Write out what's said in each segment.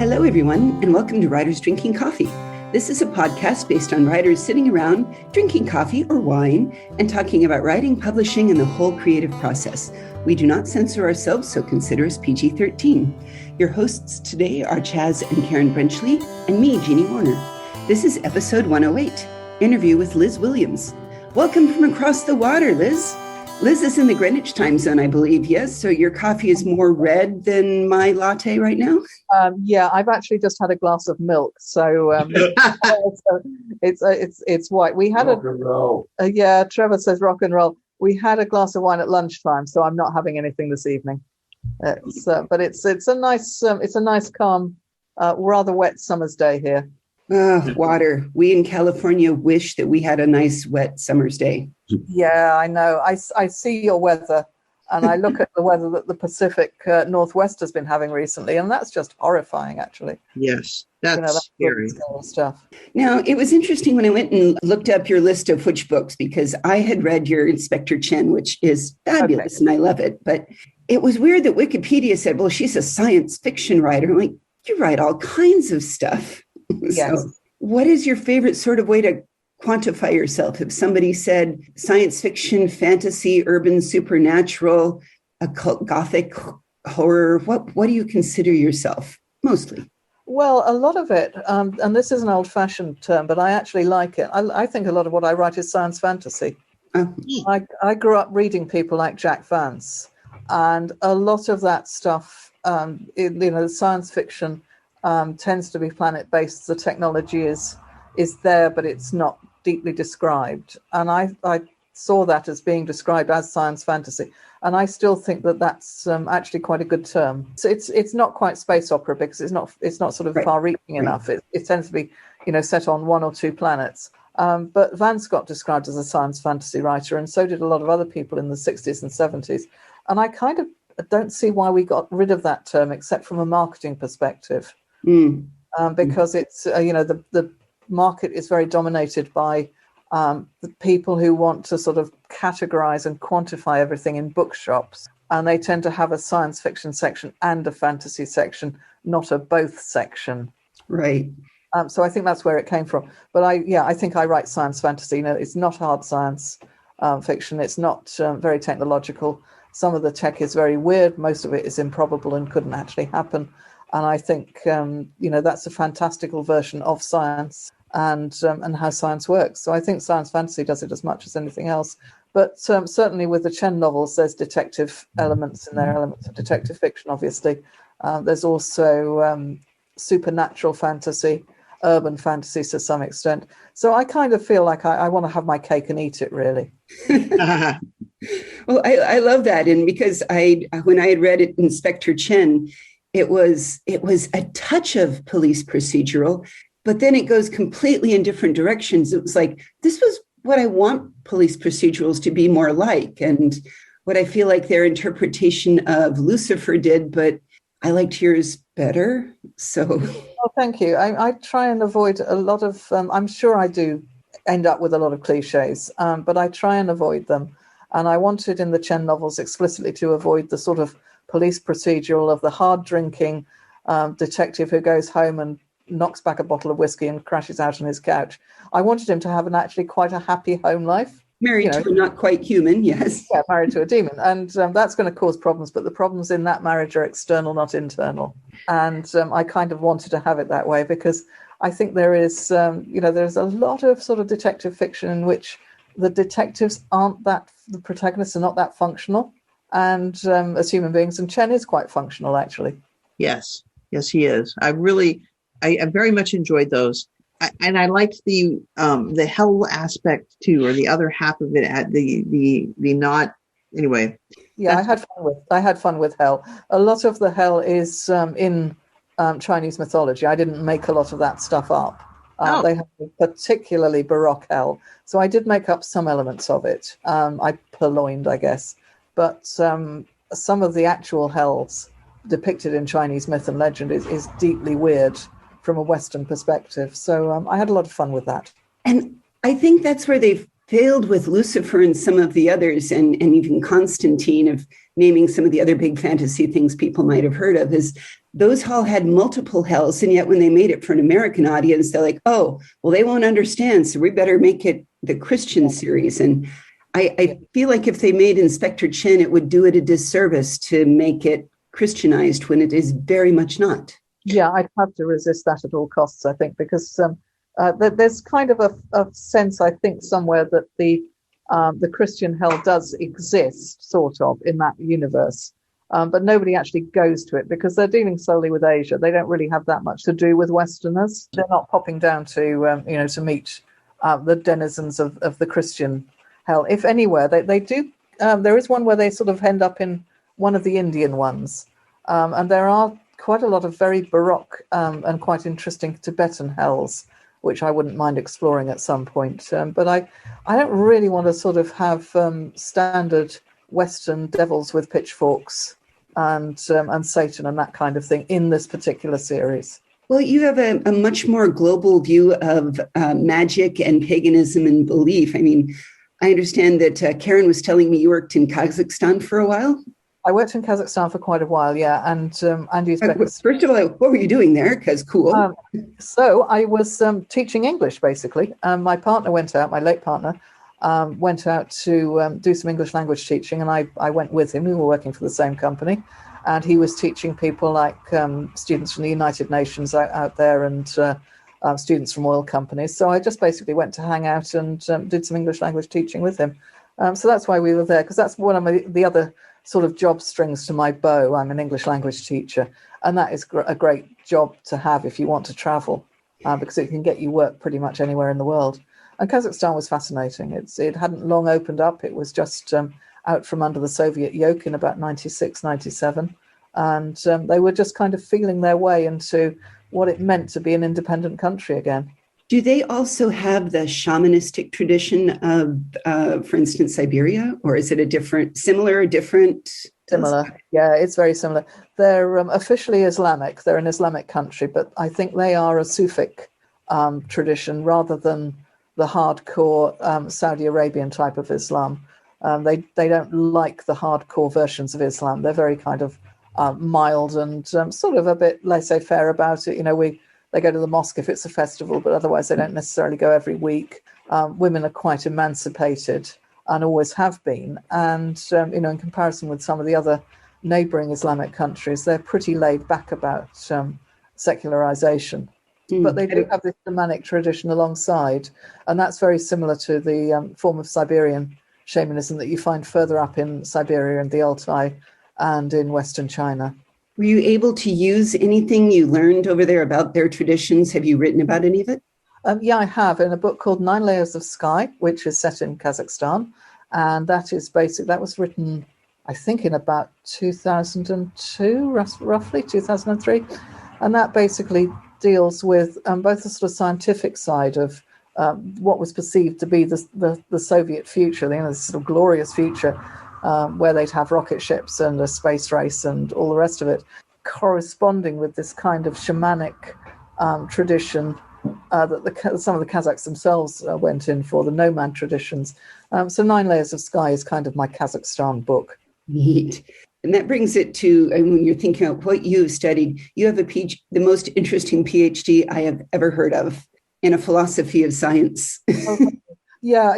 Hello, everyone, and welcome to Writers Drinking Coffee. This is a podcast based on writers sitting around drinking coffee or wine and talking about writing, publishing, and the whole creative process. We do not censor ourselves, so consider us PG-13. Your hosts today are Chaz and Karen Brenchley, and me, Jeannie Warner. This is episode 108, interview with Liz Williams. Welcome from across the water, Liz. Liz is in the Greenwich time zone, I believe, yes? So your coffee is more red than my latte right now? Yeah, I've actually just had a glass of milk, so it's white. We had rock and roll. Yeah, Trevor says rock and roll. We had a glass of wine at lunchtime, so I'm not having anything this evening. But it's a nice calm, rather wet summer's day here. Water. We in California wish that we had a nice wet summer's day. Yeah, I know. I see your weather, and I look at the weather that the Pacific Northwest has been having recently, and that's just horrifying, actually. Yes, that's scary stuff. Now, it was interesting when I went and looked up your list of which books, because I had read your Inspector Chen, which is fabulous, and I love it. But it was weird that Wikipedia said, well, she's a science fiction writer. I'm like, you write all kinds of stuff. Yes. So what is your favorite sort of way to quantify yourself? If somebody said science fiction, fantasy, urban, supernatural, occult, gothic, horror, what do you consider yourself mostly? Well, a lot of it, and this is an old-fashioned term, but I actually like it. I think a lot of what I write is science fantasy. I grew up reading people like Jack Vance, and a lot of that stuff, science fiction tends to be planet-based. The technology is there, but it's not deeply described. And I saw that as being described as science fantasy. And I still think that that's actually quite a good term. So it's not quite space opera because it's not sort of far-reaching enough. It tends to be, set on one or two planets. But Vance got described as a science fantasy writer, and so did a lot of other people in the 60s and 70s. And I kind of don't see why we got rid of that term, except from a marketing perspective. Because it's, the market is very dominated by the people who want to sort of categorize and quantify everything in bookshops. And they tend to have a science fiction section and a fantasy section, not a both section. Right. So I think that's where it came from. But I think I write science fantasy. It's not hard science fiction. It's not very technological. Some of the tech is very weird. Most of it is improbable and couldn't actually happen. And I think, that's a fantastical version of science and how science works. So I think science fantasy does it as much as anything else. But certainly with the Chen novels, there's detective elements in there, elements of detective fiction, obviously. There's also supernatural fantasy, urban fantasy to some extent. So I kind of feel like I want to have my cake and eat it, really. Well, I love that. And because when I had read it, Inspector Chen, it was a touch of police procedural, but then it goes completely in different directions. It was like, this was what I want police procedurals to be more like, and what I feel like their interpretation of Lucifer did, but I liked yours better. So, well, thank you. I try and avoid a lot of, I'm sure I do end up with a lot of cliches, but I try and avoid them. And I wanted in the Chen novels explicitly to avoid the sort of police procedural of the hard-drinking detective who goes home and knocks back a bottle of whiskey and crashes out on his couch. I wanted him to have quite a happy home life. Married to a not quite human, yes. Yeah, married to a demon. And that's going to cause problems, but the problems in that marriage are external, not internal. And I kind of wanted to have it that way because I think there is, there's a lot of sort of detective fiction in which the detectives the protagonists are not that functional. And as human beings, and Chen is quite functional, actually. Yes, he is. I very much enjoyed those, and I liked the hell aspect too, or the other half of it. The not anyway. Yeah, I had fun with hell. A lot of the hell is in Chinese mythology. I didn't make a lot of that stuff up. They have a particularly Baroque hell, so I did make up some elements of it. I purloined, I guess. But some of the actual hells depicted in Chinese myth and legend is deeply weird from a Western perspective. So I had a lot of fun with that. And I think that's where they've failed with Lucifer and some of the others, and even Constantine, of naming some of the other big fantasy things people might have heard of, is those all had multiple hells. And yet when they made it for an American audience, they're like, oh, well, they won't understand. So we better make it the Christian series. And I feel like if they made Inspector Chen, it would do it a disservice to make it Christianized when it is very much not. Yeah, I'd have to resist that at all costs, I think, because there's kind of a sense, I think, somewhere that the Christian hell does exist, sort of, in that universe. But nobody actually goes to it because they're dealing solely with Asia. They don't really have that much to do with Westerners. They're not popping down to, to meet the denizens of the Christian hell. If anywhere, they do. There is one where they sort of end up in one of the Indian ones. And there are quite a lot of very Baroque and quite interesting Tibetan hells, which I wouldn't mind exploring at some point. But I don't really want to sort of have standard Western devils with pitchforks and Satan and that kind of thing in this particular series. Well, you have a much more global view of magic and paganism and belief. I mean, I understand that Karen was telling me you worked in Kazakhstan for a while. I worked in Kazakhstan for quite a while, yeah. And first of all, what were you doing there? Because cool. So I was teaching English, basically. My partner went out, my late partner, went out to do some English language teaching, and I went with him. We were working for the same company, and he was teaching people like students from the United Nations out there and students from oil companies. So I just basically went to hang out and did some English language teaching with him. So that's why we were there, because that's one of the other sort of job strings to my bow. I'm an English language teacher, and that is a great job to have if you want to travel, because it can get you work pretty much anywhere in the world. And Kazakhstan was fascinating. It hadn't long opened up. It was just out from under the Soviet yoke in about 96, 97. And they were just kind of feeling their way into what it meant to be an independent country again. Do they also have the shamanistic tradition of, for instance, Siberia? Or is it similar? Similar. Yeah, it's very similar. They're officially Islamic. They're an Islamic country, but I think they are a Sufic tradition rather than the hardcore Saudi Arabian type of Islam. They don't like the hardcore versions of Islam. They're very kind of mild and sort of a bit laissez-faire about it. They go to the mosque if it's a festival, but otherwise they don't necessarily go every week. Women are quite emancipated and always have been. And, in comparison with some of the other neighbouring Islamic countries, they're pretty laid back about secularization. But they do have this shamanic tradition alongside. And that's very similar to the form of Siberian shamanism that you find further up in Siberia and the Altai and in Western China. Were you able to use anything you learned over there about their traditions? Have you written about any of it? Yeah, I have, in a book called 9 Layers of Sky, which is set in Kazakhstan. And that was written, I think, in about 2002, roughly 2003. And that basically deals with both the sort of scientific side of what was perceived to be the Soviet future, this sort of glorious future, where they'd have rocket ships and a space race and all the rest of it, corresponding with this kind of shamanic tradition that some of the Kazakhs themselves went in for, the nomad traditions. So 9 Layers of Sky is kind of my Kazakhstan book. Neat. And that brings it to, when you're thinking about what you've studied, you have the most interesting PhD I have ever heard of in a philosophy of science. Yeah,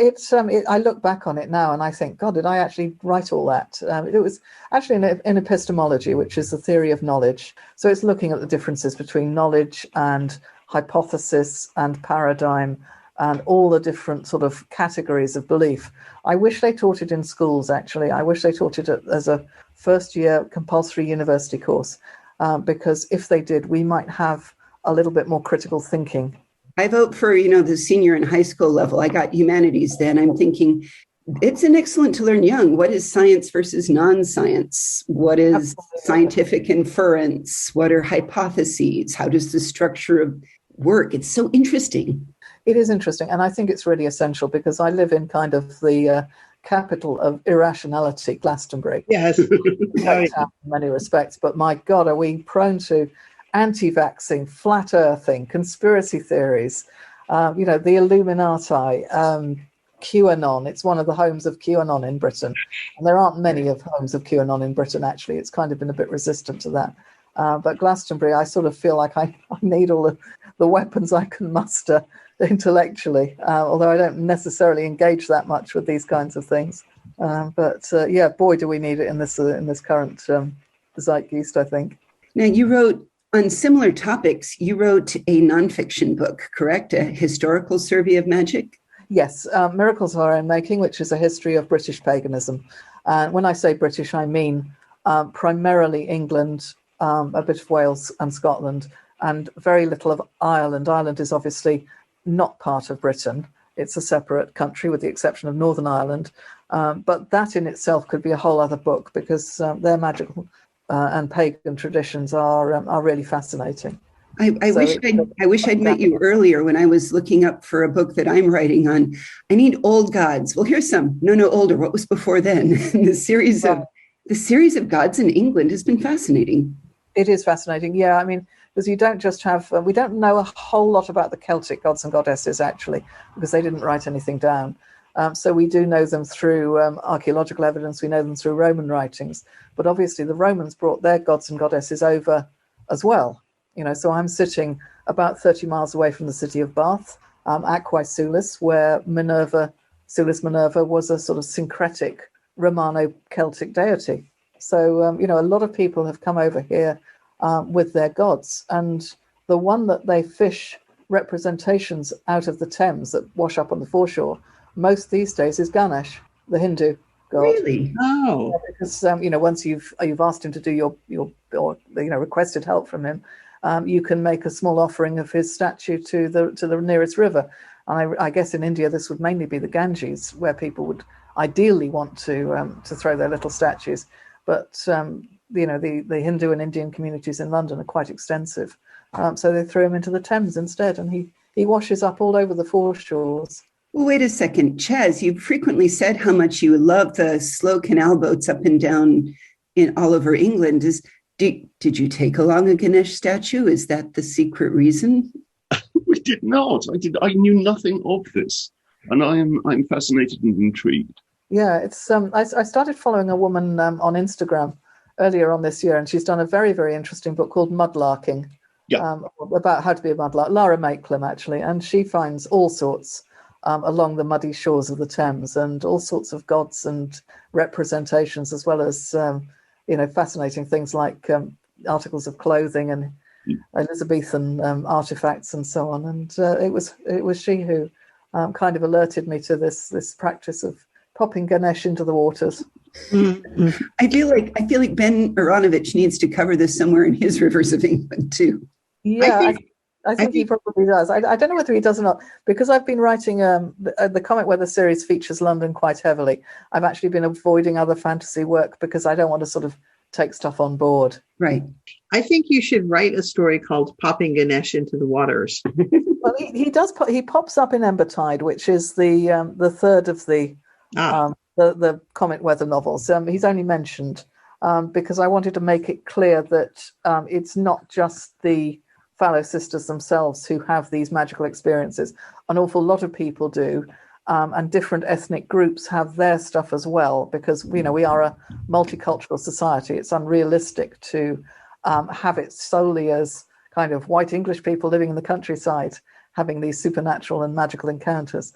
I look back on it now and I think, God, did I actually write all that? It was actually in epistemology, which is the theory of knowledge. So it's looking at the differences between knowledge and hypothesis and paradigm and all the different sort of categories of belief. I wish they taught it in schools, actually. I wish they taught it as a first-year compulsory university course, because if they did, we might have a little bit more critical thinking. I vote for, the senior and high school level. I got humanities then. I'm thinking it's an excellent to learn young. What is science versus non-science? What is Absolutely. Scientific inference? What are hypotheses? How does the structure of work? It's so interesting. It is interesting. And I think it's really essential because I live in kind of the capital of irrationality, Glastonbury. Yes. In many respects. But my God, are we prone to anti-vaxxing, flat earthing, conspiracy theories, the Illuminati, QAnon. It's one of the homes of QAnon in Britain. And there aren't many of homes of QAnon in Britain, actually. It's kind of been a bit resistant to that. But Glastonbury, I sort of feel like I need all the weapons I can muster intellectually, although I don't necessarily engage that much with these kinds of things. But boy, do we need it in this current zeitgeist, I think. Now, you wrote on similar topics. You wrote a nonfiction book, correct? A historical survey of magic? Yes, Miracles of Our Own Making, which is a history of British paganism. And when I say British, I mean primarily England, a bit of Wales and Scotland, and very little of Ireland. Ireland is obviously not part of Britain. It's a separate country with the exception of Northern Ireland. But that in itself could be a whole other book, because their magical and pagan traditions are really fascinating. I wish I'd met you earlier when I was looking up for a book that I'm writing on. I need old gods. Well, here's some. No, older. What was before then? The series of gods in England has been fascinating. It is fascinating. Yeah, I mean, because you don't just have, we don't know a whole lot about the Celtic gods and goddesses, actually, because they didn't write anything down. So we do know them through archaeological evidence. We know them through Roman writings. But obviously the Romans brought their gods and goddesses over as well. So I'm sitting about 30 miles away from the city of Bath, Aquae Sulis, where Sulis Minerva was a sort of syncretic Romano-Celtic deity. So, a lot of people have come over here with their gods. And the one that they fish representations out of the Thames that wash up on the foreshore most these days is Ganesh, the Hindu god. Really? Oh. Yeah, because, once you've asked him to do your requested help from him, you can make a small offering of his statue to the nearest river. And I guess in India, this would mainly be the Ganges, where people would ideally want to throw their little statues. But, the Hindu and Indian communities in London are quite extensive. So they threw him into the Thames instead, and he washes up all over the foreshores. Well, wait a second. Chaz, you've frequently said how much you love the slow canal boats up and down in all over England. Did you take along a Ganesh statue? Is that the secret reason? We did not. I knew nothing of this, and I'm fascinated and intrigued. Yeah, it's I started following a woman on Instagram earlier on this year, and she's done a very, very interesting book called Mudlarking. Yeah. About how to be a mudlark. Lara Maitland, actually, and she finds all sorts along the muddy shores of the Thames, and all sorts of gods and representations, as well as fascinating things like articles of clothing and Elizabethan artifacts and so on. And it was she who kind of alerted me to this practice of popping Ganesh into the waters. Mm-hmm. I feel like Ben Aronovich needs to cover this somewhere in his Rivers of England too. Yeah, I think he probably does. I don't know whether he does or not, because I've been writing the Comic Weather series features London quite heavily. I've actually been avoiding other fantasy work because I don't want to sort of take stuff on board. Right. I think you should write a story called Popping Ganesh into the Waters. Well, he does. He pops up in Embertide, which is the third of the Comic Weather novels. He's only mentioned because I wanted to make it clear that it's not just the Fallow Sisters themselves who have these magical experiences. An awful lot of people do, and different ethnic groups have their stuff as well, because we are a multicultural society. It's unrealistic to have it solely as kind of white English people living in the countryside having these supernatural and magical encounters.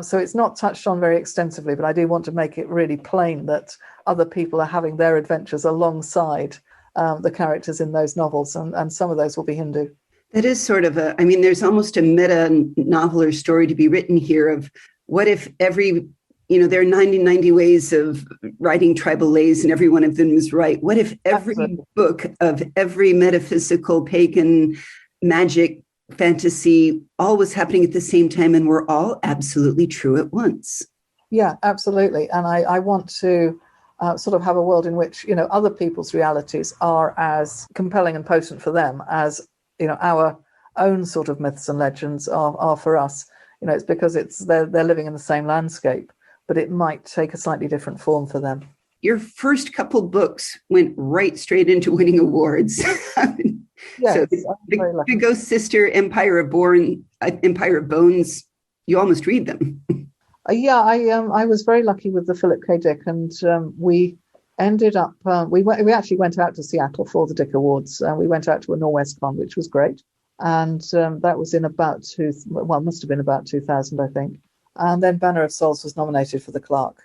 So it's not touched on very extensively, but I do want to make it really plain that other people are having their adventures alongside the characters in those novels, and some of those will be Hindu. That is sort of there's almost a meta novel or story to be written here of what if every, there are 90 ways of writing tribal lays and every one of them is right. What if every book of every metaphysical, pagan, magic, fantasy, all was happening at the same time and we're all absolutely true at once? Yeah, absolutely. And I want to sort of have a world in which, other people's realities are as compelling and potent for them as, our own sort of myths and legends are for us. It's because they're living in the same landscape, but it might take a slightly different form for them. Your first couple books went right straight into winning awards. Yes, so the Ghost Sister, Empire of Bones, you almost read them. I was very lucky with the Philip K. Dick, and we ended up, we actually went out to Seattle for the Dick Awards. We went out to a Norwest Con, which was great. And that was in must have been about 2000, I think. And then Banner of Souls was nominated for the Clark.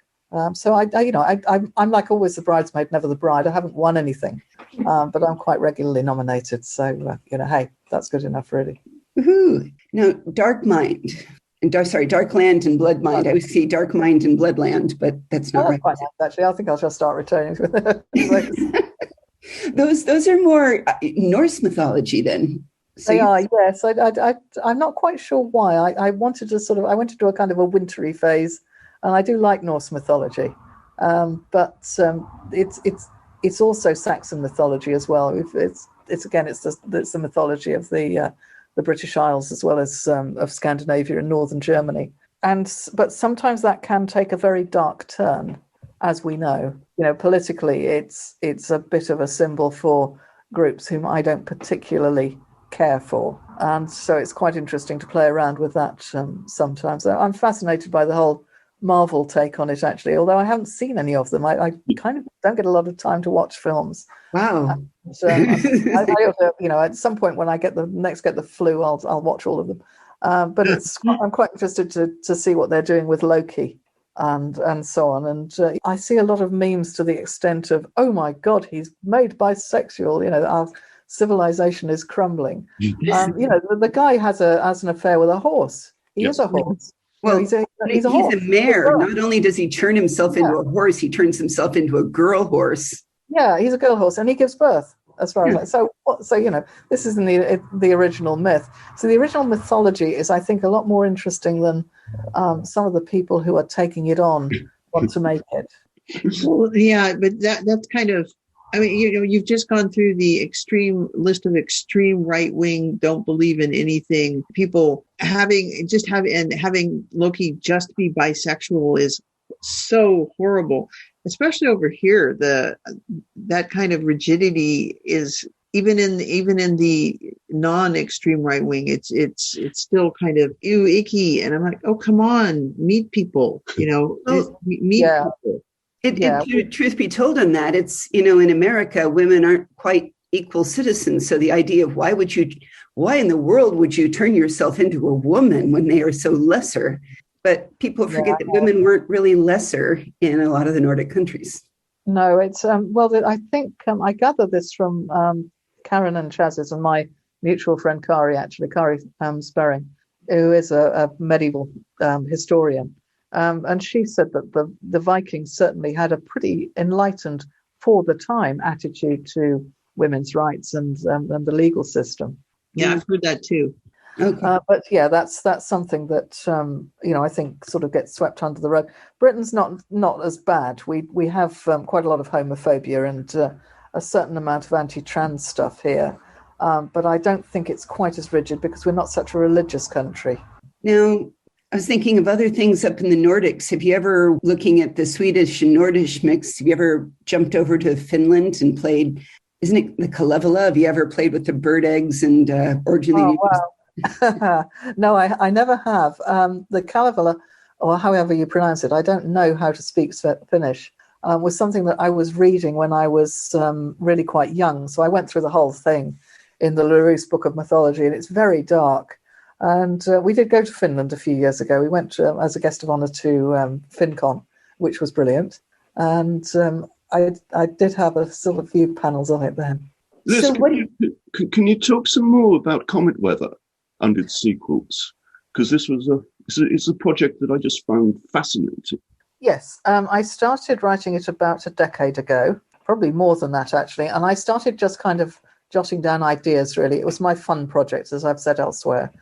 So I'm like always the bridesmaid, never the bride. I haven't won anything, but I'm quite regularly nominated. So hey, that's good enough, really. Woohoo! Now, Dark Mind, Dark Land and Blood Mind. I would say Dark Mind and Bloodland, but that's not right. Quite nice, actually, I think I'll just start returning to Those are more Norse mythology, then. So they are, yes. I'm not quite sure why. I wanted to I went into a kind of a wintry phase, and I do like Norse mythology, but it's also Saxon mythology as well. It's the mythology of the British Isles as well as of Scandinavia and northern Germany, but sometimes that can take a very dark turn, as we know. Politically, it's a bit of a symbol for groups whom I don't particularly care for, and so it's quite interesting to play around with that sometimes. I'm fascinated by the whole Marvel take on it, actually, although I haven't seen any of them. I kind of don't get a lot of time to watch films. Wow. At some point when I get the flu, I'll watch all of them. But I'm quite interested to see what they're doing with Loki and so on. And I see a lot of memes to the extent of, oh my God, he's made bisexual. Our civilization is crumbling. The guy has an affair with a horse. He is a horse. Well, he's a mare. Not only does he turn himself into a horse, he turns himself into a girl horse. Yeah, he's a girl horse, and he gives birth. As far as so, this is in the original myth. So the original mythology is, I think, a lot more interesting than some of the people who are taking it on want to make it. Well, yeah, but that's kind of. I mean, you've just gone through the extreme list of extreme right wing, don't believe in anything. People having Loki just be bisexual is so horrible, especially over here. That kind of rigidity is even in the non-extreme right wing. It's still kind of ew, icky, and I'm like, oh, come on, meet people. Meet people. Truth be told on that, it's, in America, women aren't quite equal citizens. So the idea of why in the world would you turn yourself into a woman when they are so lesser? But people forget that women weren't really lesser in a lot of the Nordic countries. No, it's, I think I gather this from Karen and Chaz's and my mutual friend Kari Sperring, who is a medieval historian. And she said that the Vikings certainly had a pretty enlightened, for the time, attitude to women's rights and the legal system. Yeah, I've heard that too. Okay. But yeah, that's something that I think sort of gets swept under the rug. Britain's not as bad. We have quite a lot of homophobia and a certain amount of anti-trans stuff here, but I don't think it's quite as rigid because we're not such a religious country. Now, I was thinking of other things up in the Nordics. Have you ever, looking at the Swedish and Nordish mix, have you ever jumped over to Finland and played, isn't it the Kalevala? Have you ever played with the bird eggs and Orgelini? Oh, wow. No, I never have. The Kalevala, or however you pronounce it, I don't know how to speak Finnish, was something that I was reading when I was really quite young. So I went through the whole thing in the Larousse Book of Mythology, and it's very dark. And we did go to Finland a few years ago. We went as a guest of honour to FinCon, which was brilliant. And I did have a sort of few panels on it then. Can you talk some more about Comet Weather and its sequels? Because it's a project that I just found fascinating. Yes, I started writing it about a decade ago, probably more than that, actually. And I started just kind of jotting down ideas, really. It was my fun project, as I've said elsewhere.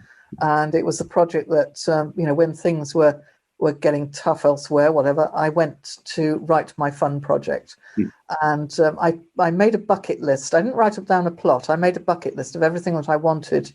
And it was a project that, when things were getting tough elsewhere, whatever, I went to write my fun project. And I made a bucket list. I didn't write down a plot. I made a bucket list of everything that I wanted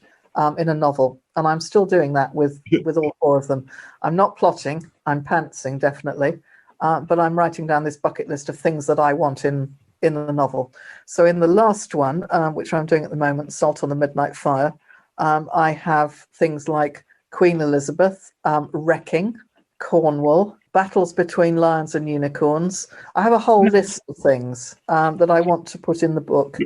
in a novel. And I'm still doing that with all four of them. I'm not plotting. I'm pantsing, definitely. But I'm writing down this bucket list of things that I want in the novel. So in the last one, which I'm doing at the moment, Salt on the Midnight Fire, I have things like Queen Elizabeth, Wrecking, Cornwall, battles between lions and unicorns. I have a whole list of things that I want to put in the book,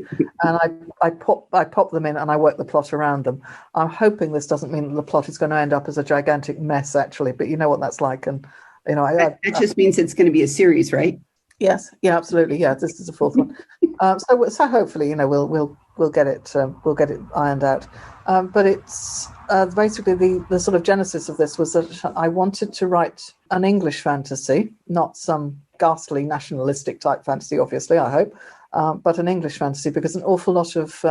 and I pop them in and I work the plot around them. I'm hoping this doesn't mean that the plot is going to end up as a gigantic mess, actually, but you know what that's like. And, you know, it just means it's going to be a series, right? Yes. Yeah, absolutely. Yeah, this is the fourth one. So hopefully, you know, we'll get it ironed out. But it's basically the sort of genesis of this was that I wanted to write an English fantasy, not some ghastly nationalistic type fantasy, obviously, I hope, but an English fantasy, because an awful lot of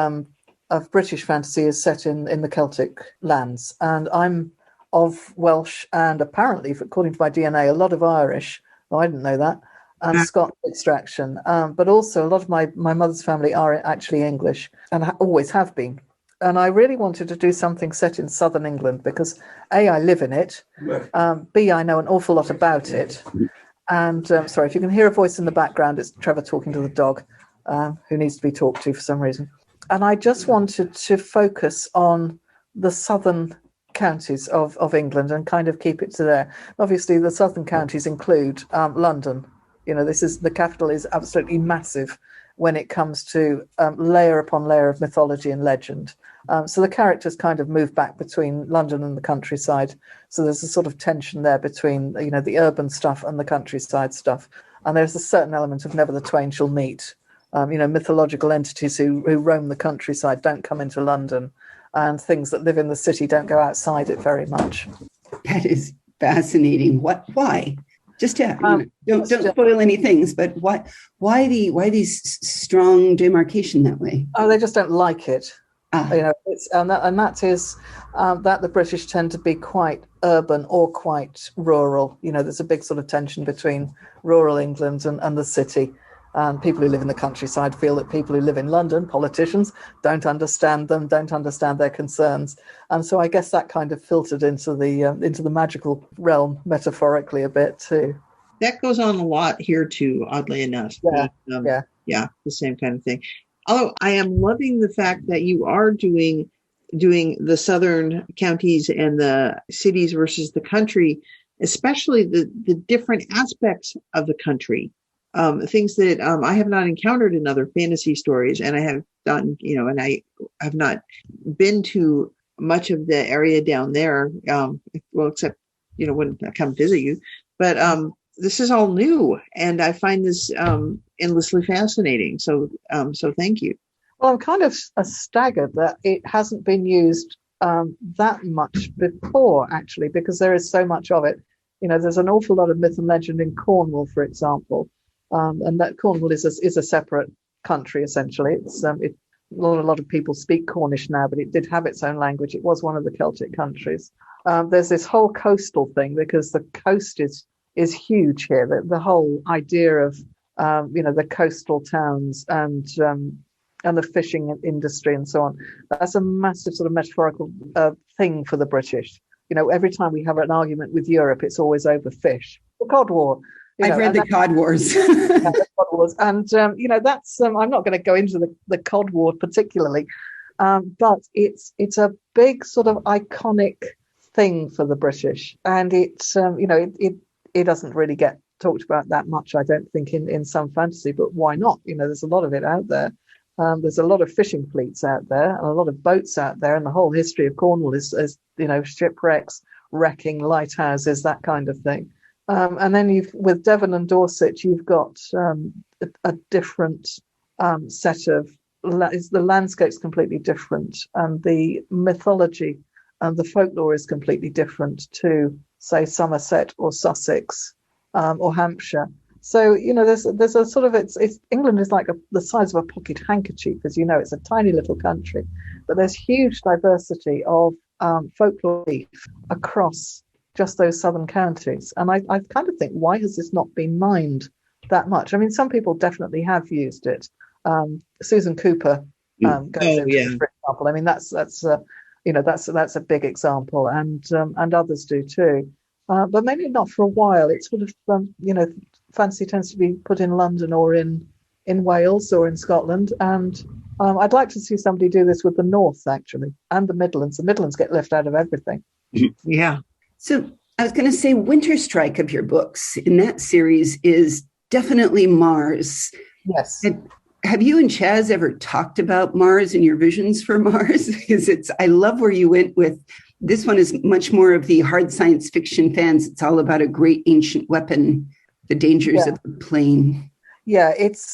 British fantasy is set in the Celtic lands. And I'm of Welsh and apparently, according to my DNA, a lot of Irish. Well, I didn't know that. And Scottish extraction. But also a lot of my mother's family are actually English and always have been. And I really wanted to do something set in southern England because A, I live in it, B, I know an awful lot about it. And sorry, if you can hear a voice in the background, it's Trevor talking to the dog, who needs to be talked to for some reason. And I just wanted to focus on the southern counties of England and kind of keep it to there. Obviously, the southern counties include London. You know, the capital is absolutely massive when it comes to layer upon layer of mythology and legend. So the characters kind of move back between London and the countryside. So there's a sort of tension there between, you know, the urban stuff and the countryside stuff. And there's a certain element of never the twain shall meet. You know, mythological entities who roam the countryside don't come into London, and things that live in the city don't go outside it very much. That is fascinating. Why? Just to don't spoil any things, but why these strong demarcation that way? Oh, they just don't like it. You know, that is that the British tend to be quite urban or quite rural. You know, there's a big sort of tension between rural England and the city. And people who live in the countryside feel that people who live in London, politicians, don't understand them, don't understand their concerns. And so I guess that kind of filtered into the magical realm metaphorically a bit too. That goes on a lot here too, oddly enough. Yeah, the same kind of thing. Although I am loving the fact that you are doing the southern counties and the cities versus the country, especially the different aspects of the country. Things that I have not encountered in other fantasy stories, and I have done, you know, and I have not been to much of the area down there, well, except, you know, when I come visit you. But this is all new, and I find this endlessly fascinating. So thank you. Well, I'm kind of staggered that it hasn't been used that much before, actually, because there is so much of it. You know, there's an awful lot of myth and legend in Cornwall, for example. And that Cornwall is a separate country, essentially. It's a lot of people speak Cornish now, but it did have its own language. It was one of the Celtic countries. There's this whole coastal thing because the coast is huge here. The whole idea of you know, the coastal towns and the fishing industry and so on. That's a massive sort of metaphorical thing for the British. You know, every time we have an argument with Europe, it's always over fish. The Cod War. I've read the Cod Wars. The Cod Wars. And, you know, that's, I'm not going to go into the Cod War particularly, but it's a big sort of iconic thing for the British. And it's, you know, it doesn't really get talked about that much, I don't think, in some fantasy, but why not? You know, there's a lot of it out there. There's a lot of fishing fleets out there and a lot of boats out there. And the whole history of Cornwall is you know, shipwrecks, wrecking, lighthouses, that kind of thing. And then with Devon and Dorset, you've got a different set of, the landscape's completely different, and the mythology and the folklore is completely different to, say, Somerset or Sussex or Hampshire. So, you know, there's a sort of, it's England is like the size of a pocket handkerchief, as you know. It's a tiny little country, but there's huge diversity of folklore across just those southern counties. And I kind of think, why has this not been mined that much? I mean, some people definitely have used it. Susan Cooper goes into it, for example. I mean, that's you know, that's a big example, and others do too. But maybe not for a while. It's sort of you know, fantasy tends to be put in London or in Wales or in Scotland, and I'd like to see somebody do this with the North, actually, and the Midlands. The Midlands get left out of everything. Yeah. So I was going to say Winter Strike of your books in that series is definitely Mars. Yes. Have you and Chaz ever talked about Mars and your visions for Mars? Because I love where you went with this one is much more of the hard science fiction fans. It's all about a great ancient weapon, the dangers of the plane. Yeah, it's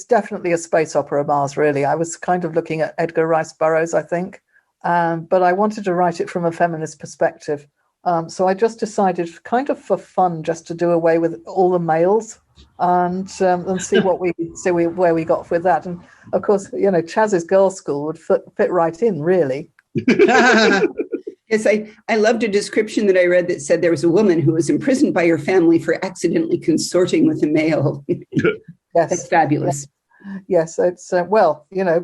definitely a space opera, Mars, really. I was kind of looking at Edgar Rice Burroughs, I think, but I wanted to write it from a feminist perspective. So I just decided, kind of for fun, just to do away with all the males and see where we got with that. And of course, Chaz's girls' school would fit right in, really. Yes, I loved a description that I read that said there was a woman who was imprisoned by her family for accidentally consorting with a male. Yes. That's fabulous. Yes, it's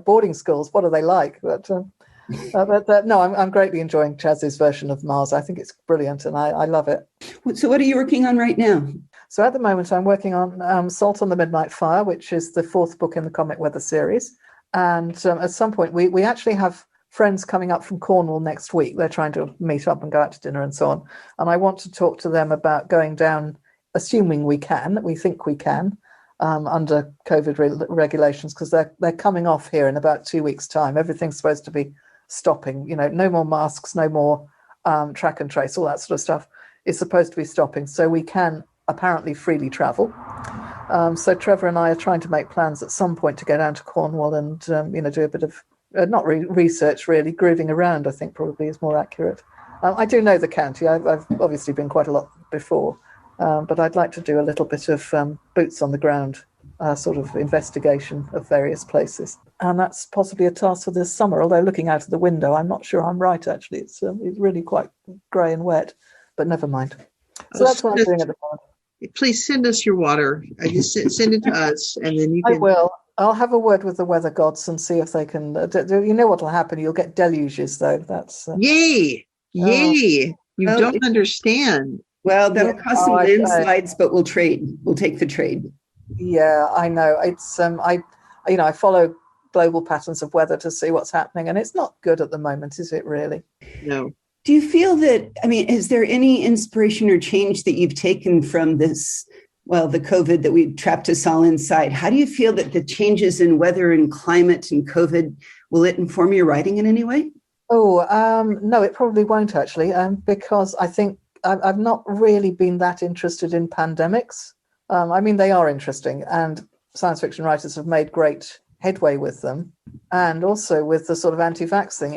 boarding schools. What are they like? But no, I'm greatly enjoying Chaz's version of Mars. I think it's brilliant, and I love it. So, what are you working on right now? So, at the moment, I'm working on Salt on the Midnight Fire, which is the fourth book in the Comet Weather series. And at some point, we actually have friends coming up from Cornwall next week. They're trying to meet up and go out to dinner and so on. And I want to talk to them about going down, assuming we think we can, under COVID regulations, because they're coming off here in about 2 weeks' time. Everything's supposed to be stopping. No more masks, no more track and trace, all that sort of stuff is supposed to be stopping. So we can apparently freely travel. So Trevor and I are trying to make plans at some point to go down to Cornwall and do a bit of not research, really, grooving around, I think probably is more accurate. I do know the county. I've obviously been quite a lot before, but I'd like to do a little bit of boots on the ground sort of investigation of various places. And that's possibly a task for this summer, although looking out of the window, I'm not sure I'm right, actually. It's really quite grey and wet, but never mind. So that's what I'm doing at the moment. Please send us your water. Just send it to us, and then you can... I will. I'll have a word with the weather gods and see if they can. You know what will happen? You'll get deluges, though. That's Yay! You don't understand. Well, that'll cause some landslides, but we'll trade. We'll take the trade. Yeah, I know. It's I follow global patterns of weather to see what's happening, and it's not good at the moment, is it? Really? No. Do you feel that? I mean, is there any inspiration or change that you've taken from this? Well, the COVID that we trapped us all inside. How do you feel that the changes in weather and climate and COVID, will it inform your writing in any way? Oh, no, it probably won't actually, because I think I've not really been that interested in pandemics. I mean, they are interesting, and science fiction writers have made great headway with them, and also with the sort of anti-vax thing.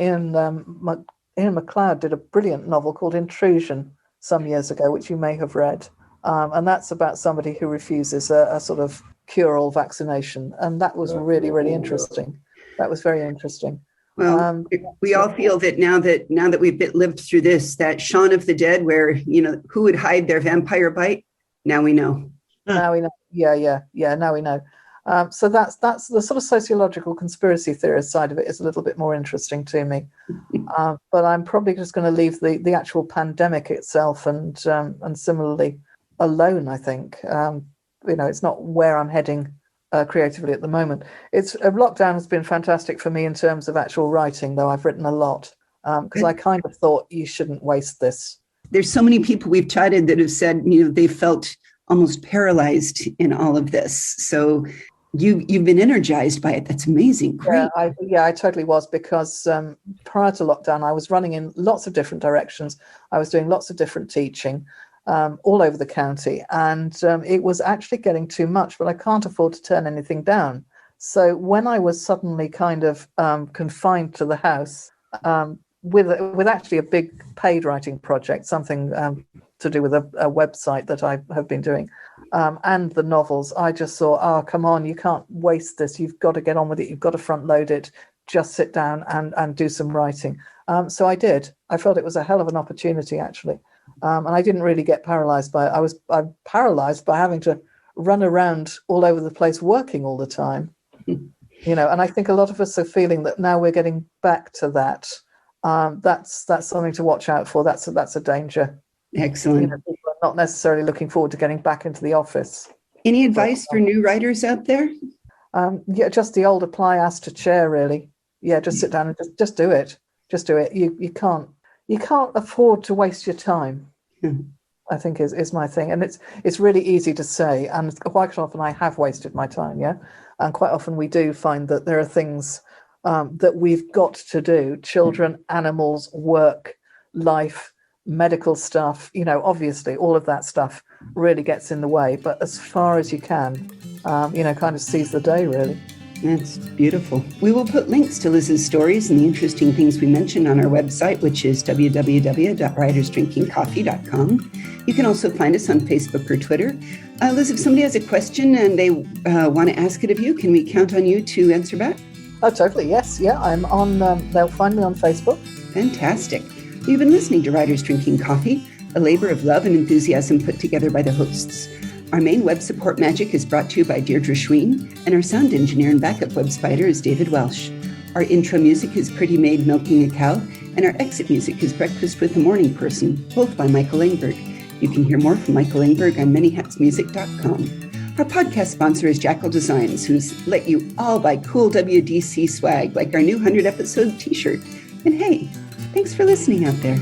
Ian MacLeod did a brilliant novel called Intrusion some years ago, which you may have read. And that's about somebody who refuses a sort of cure-all vaccination. And that was really, really interesting. That was very interesting. Well, we all feel that now that we've lived through this, that Shaun of the Dead, where, who would hide their vampire bite? Now we know. Now we know. Yeah. Now we know. So that's the sort of sociological conspiracy theorist side of it is a little bit more interesting to me. But I'm probably just going to leave the actual pandemic itself and similarly alone, I think. It's not where I'm heading creatively at the moment. Lockdown has been fantastic for me in terms of actual writing, though I've written a lot because I kind of thought you shouldn't waste this. There's so many people we've chatted that have said, they felt almost paralyzed in all of this. So you've been energized by it. That's amazing. Great. I totally was, because prior to lockdown, I was running in lots of different directions. I was doing lots of different teaching. All over the county, and it was actually getting too much, but I can't afford to turn anything down. So when I was suddenly kind of confined to the house with actually a big paid writing project, something to do with a website that I have been doing, and the novels, I just thought, oh, come on, you can't waste this. You've got to get on with it. You've got to front load it. Just sit down and do some writing. So I did. I felt it was a hell of an opportunity, actually. And I didn't really get paralyzed by it. I'm paralyzed by having to run around all over the place working all the time. And I think a lot of us are feeling that now we're getting back to that. That's something to watch out for. That's a danger. Excellent. People are not necessarily looking forward to getting back into the office. Any advice for new writers out there? Just the old apply, ask to chair, really. Yeah, just sit down and just do it. Just do it. You can't afford to waste your time. I think is my thing. And it's really easy to say. And quite often I have wasted my time, yeah? And quite often we do find that there are things that we've got to do. Children, animals, work, life, medical stuff, obviously all of that stuff really gets in the way. But as far as you can, kind of seize the day, really. That's beautiful. We will put links to Liz's stories and the interesting things we mentioned on our website, which is www.writersdrinkingcoffee.com. You can also find us on Facebook or Twitter. Liz, if somebody has a question and they want to ask it of you, can we count on you to answer back? Oh, totally. Yes. Yeah, I'm on, they'll find me on Facebook. Fantastic. You've been listening to Writers Drinking Coffee, a labor of love and enthusiasm put together by the hosts. Our main web support magic is brought to you by Deirdre Schween, and our sound engineer and backup web spider is David Welsh. Our intro music is Pretty Maid Milking a Cow, and our exit music is Breakfast with the Morning Person, both by Michael Engberg. You can hear more from Michael Engberg on manyhatsmusic.com. Our podcast sponsor is Jackal Designs, who's let you all buy cool WDC swag like our new 100-episode t-shirt. And hey, thanks for listening out there.